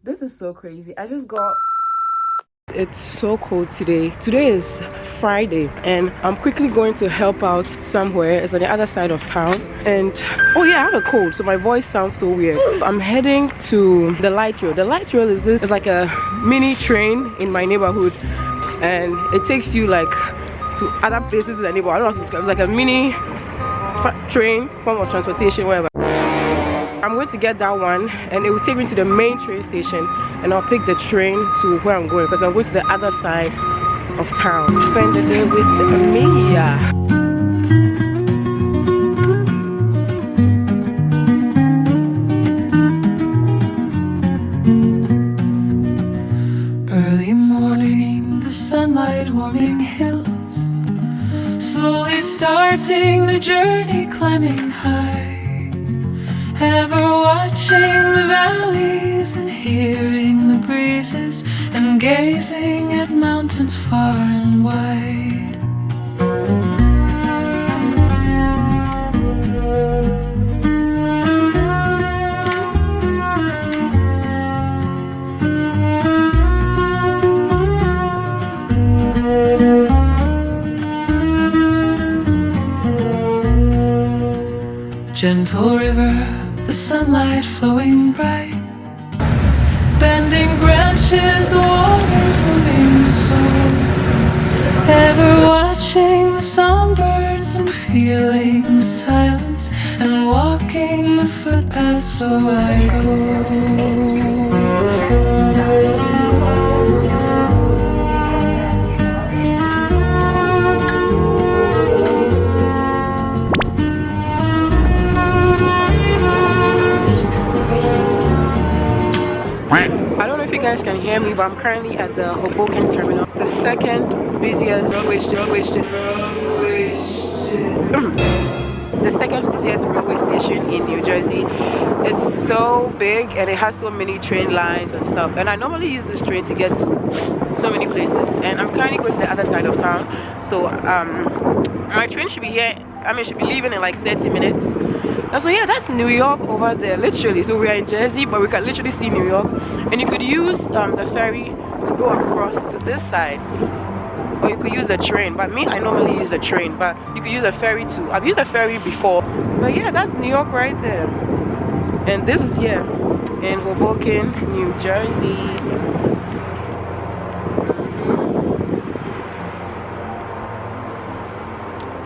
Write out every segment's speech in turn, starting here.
This is so crazy. I just got... It's so cold today. Today is Friday and I'm quickly going to help out somewhere. It's on the other side of town. And oh yeah, I have a cold, so my voice sounds so weird. I'm heading to the light rail. The light rail is this. It's like a mini train in my neighborhood, and it takes you like to other places in the neighborhood. I don't know how to describe it. It's like a mini train, form of transportation, whatever. I'm going to get that one and it will take me to the main train station, and I'll pick the train to where I'm going because I'm going to the other side of town. Spend the day with Mia. Early morning, the sunlight warming hills, slowly starting the journey, climbing high. Ever watching the valleys and hearing the breezes and gazing at mountains far and wide. Gentle river, the sunlight flowing bright, bending branches, the water's moving slow. Ever watching the songbirds and feeling the silence and walking the footpaths, so I go. I don't know if you guys can hear me, but I'm currently at the Hoboken terminal, the second busiest railway station in New Jersey. It's so big and it has so many train lines and stuff, and I normally use this train to get to so many places, and I'm currently going to the other side of town. So my train should be here, should be leaving in like 30 minutes. And so yeah, that's New York over there, literally. So we are in Jersey, but we can literally see New York. And you could use the ferry to go across to this side, or you could use a train. But me, I normally use a train, but you could use a ferry too. I've used a ferry before. But yeah, that's New York right there. And this is here in Hoboken, New Jersey.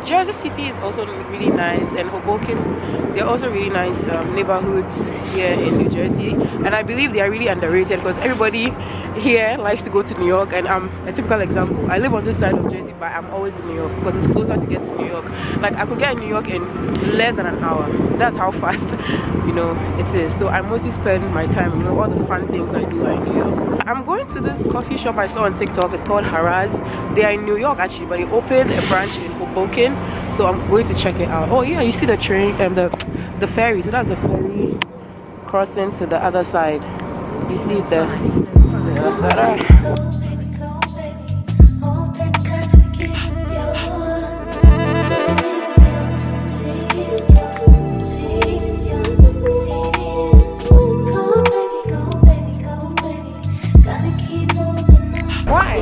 Jersey City is also really nice, and Hoboken, they're also really nice neighborhoods here in New Jersey, and I believe they are really underrated because everybody here likes to go to New York, and I'm a typical example. I live on this side of Jersey, but I'm always in New York because it's closer to get to New York. Like I could get in New York in less than an hour. That's how fast, it is. So I mostly spend my time, all the fun things I do are in New York. I'm going to this coffee shop I saw on TikTok. It's called Haraz. They are in New York actually, but they opened a branch in Hoboken. So I'm going to check it out. Oh yeah, you see the train and the ferry. So that's the ferry crossing to the other side. You see it there. Yes, sir. Why?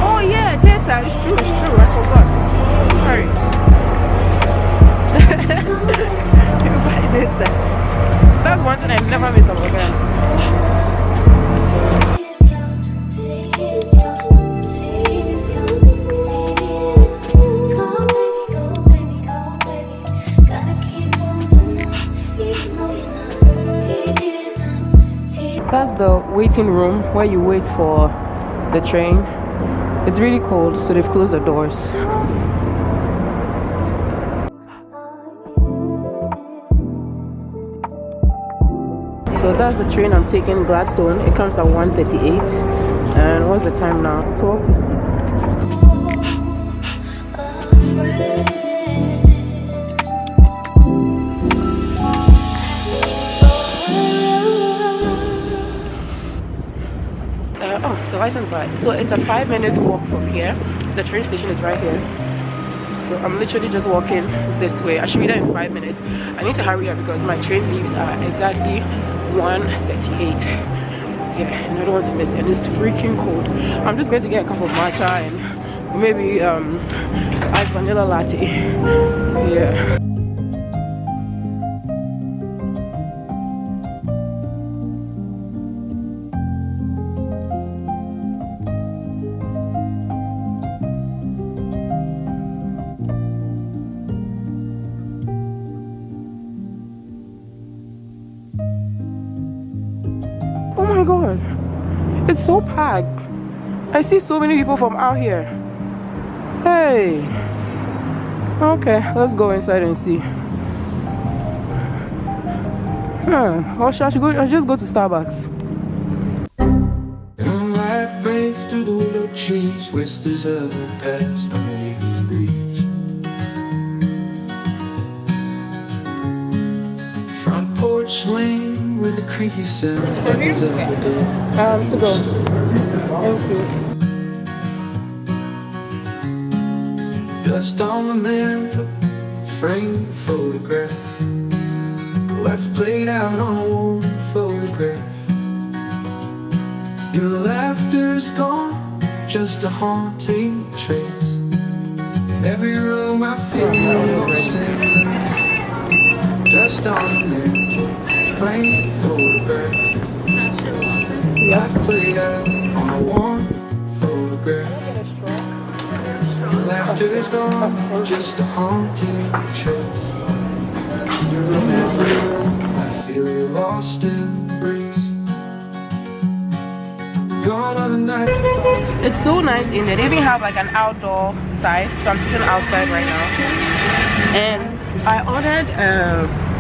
Oh yeah, data. It's true. I forgot. Sorry. Everybody did that. That's one thing I never miss about them. That's the waiting room where you wait for the train. It's really cold, so they've closed the doors. So that's the train I'm taking, Gladstone. It comes at 1:38. And what's the time now? 12:50. Oh, the license plate. So it's a 5 minutes walk from here. The train station is right here. So I'm literally just walking this way. I should be there in 5 minutes. I need to hurry up because my train leaves at exactly 1:38. Yeah, and I don't want to miss it. And it's freaking cold. I'm just going to get a cup of matcha and maybe iced vanilla latte. Yeah. Oh my god, it's so packed. I see so many people from out here. Hey, okay, let's go inside and see. Or should I just go to Starbucks? Moonlight breaks through the willow trees, whispers of the past on the evening breeze. Front porch swing with a creaky sound. To go. Thank you. Dust on the mantle, framed photograph, left played out on a warm photograph. Your laughter's gone, just a haunting trace. In every room I feel lost in place. Dust on the mantle, framed photograph, left played out on a warm photograph. Laughter is gone, just a haunting trace. You're in every room, I feel you lost in breeze. Gone are the night. It's so nice in there. They even have like an outdoor side, so I'm sitting outside right now. And I ordered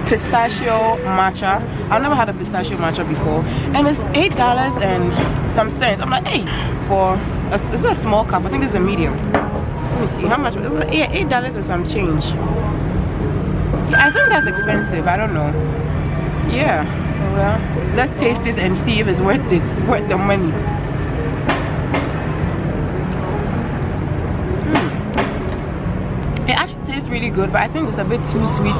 pistachio matcha. I've never had a pistachio matcha before, and it's $8 and some cents. I'm like, hey, for is it a small cup? I think it's a medium. Let me see how much. Yeah, $8 and some change. Yeah, I think that's expensive. I don't know. Yeah, well, let's taste it and see if it's worth it, worth the money. It actually tastes really good, but I think it's a bit too sweet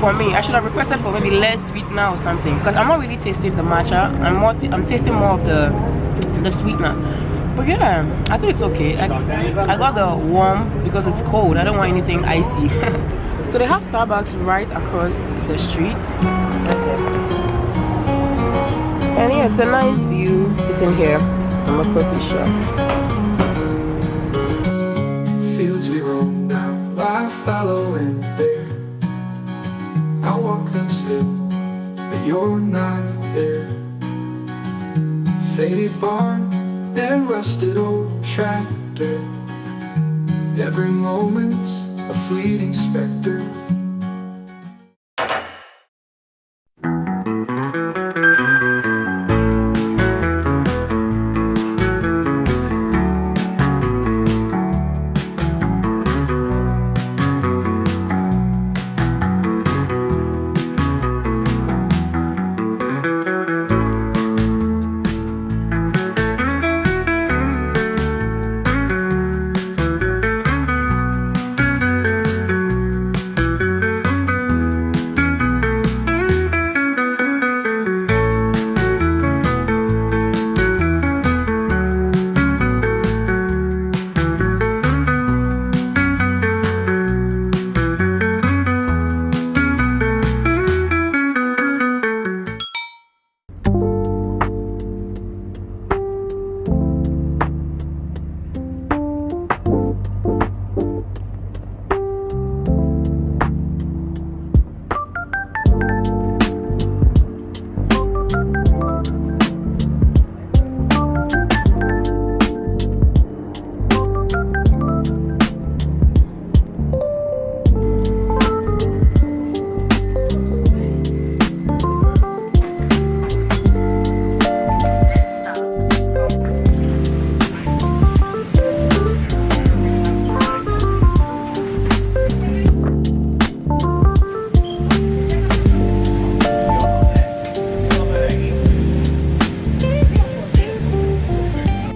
for me. I should have requested for maybe less sweetener or something, because I'm not really tasting the matcha. I'm tasting more of the sweetener. But yeah, I think it's okay. I got the warm because it's cold. I don't want anything icy. So they have Starbucks right across the street. And yeah, it's a nice view sitting here from a coffee shop. Fields we roam down, I follow in there. I walk them still, but you're not there. Faded barn and rusted old tractor. Every moment's a fleeting specter.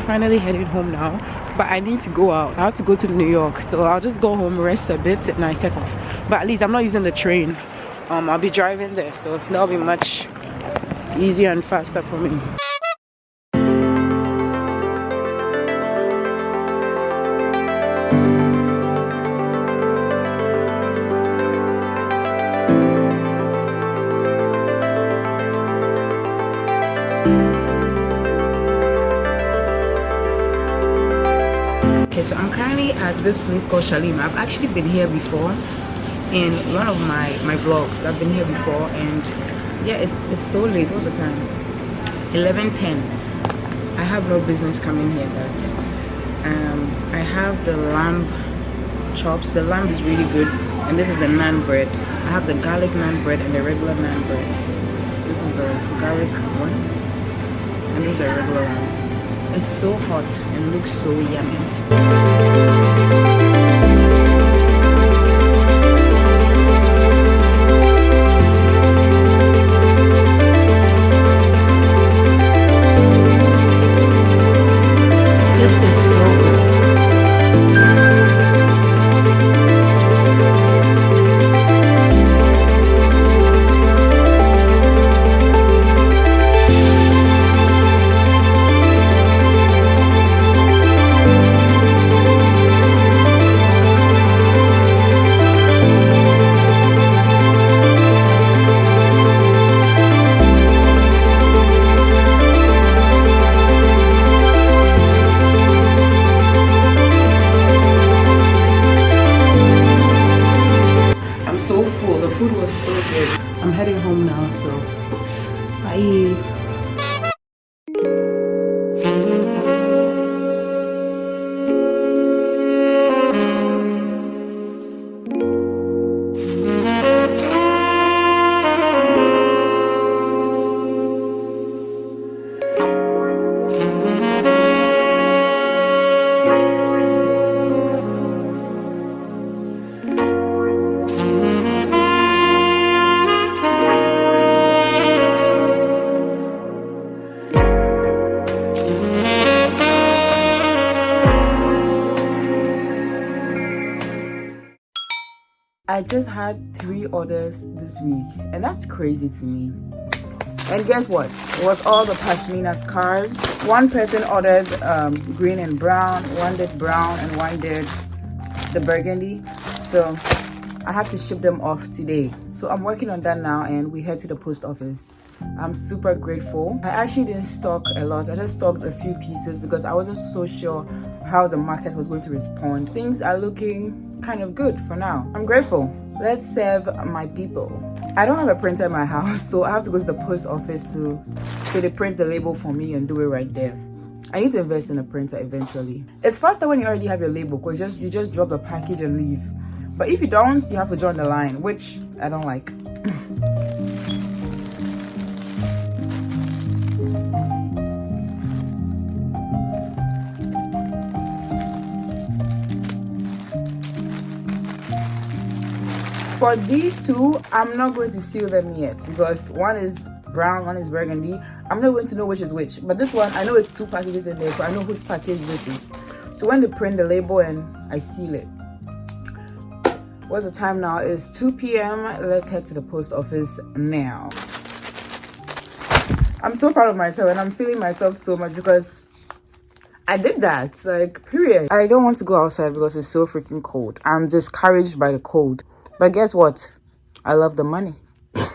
Finally headed home now, but I need to go out. I have to go to New York, so I'll just go home, rest a bit, and I set off. But at least I'm not using the train. I'll be driving there, so that'll be much easier and faster for me. Okay, so I'm currently at this place called Shalima. I've actually been here before in one of my vlogs. I've been here before, and yeah, it's so late. What's the time? 11:10. I have no business coming here, but I have the lamb chops. The lamb is really good, and this is the naan bread. I have the garlic naan bread and the regular naan bread. This is the garlic one, and this is the regular one. It's so hot and looks so yummy. This is so good. Food was so good. I'm heading home now, so bye. I just had 3 orders this week, and that's crazy to me. And guess what? It was all the pashmina scarves. One person ordered green and brown, one did brown, and one did the burgundy. So I have to ship them off today. So I'm working on that now, and we head to the post office. I'm super grateful. I actually didn't stock a lot. I just stocked a few pieces because I wasn't so sure how the market was going to respond. Things are looking kind of good for now. I'm grateful. Let's serve my people. I don't have a printer in my house, so I have to go to the post office so they print the label for me and do it right there. I need to invest in a printer eventually. It's faster when you already have your label because you just drop the package and leave. But if you don't, you have to join the line, which I don't like. For these two, I'm not going to seal them yet because one is brown, one is burgundy. I'm not going to know which is which. But this one, I know it's 2 packages in there, so I know whose package this is. So when they print the label and I seal it. What's the time now? It's 2 p.m. Let's head to the post office now. I'm so proud of myself and I'm feeling myself so much because I did that, like, period. I don't want to go outside because it's so freaking cold. I'm discouraged by the cold. But guess what? I love the money. That's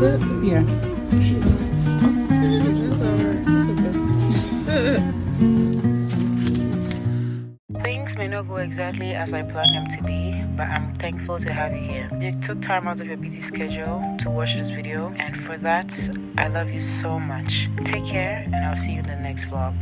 it? Yeah. Things may not go exactly as I planned them to be, but I'm thankful to have you here. You took time out of your busy schedule to watch this video, and for that, I love you so much. Take care, and I'll see you in the next vlog.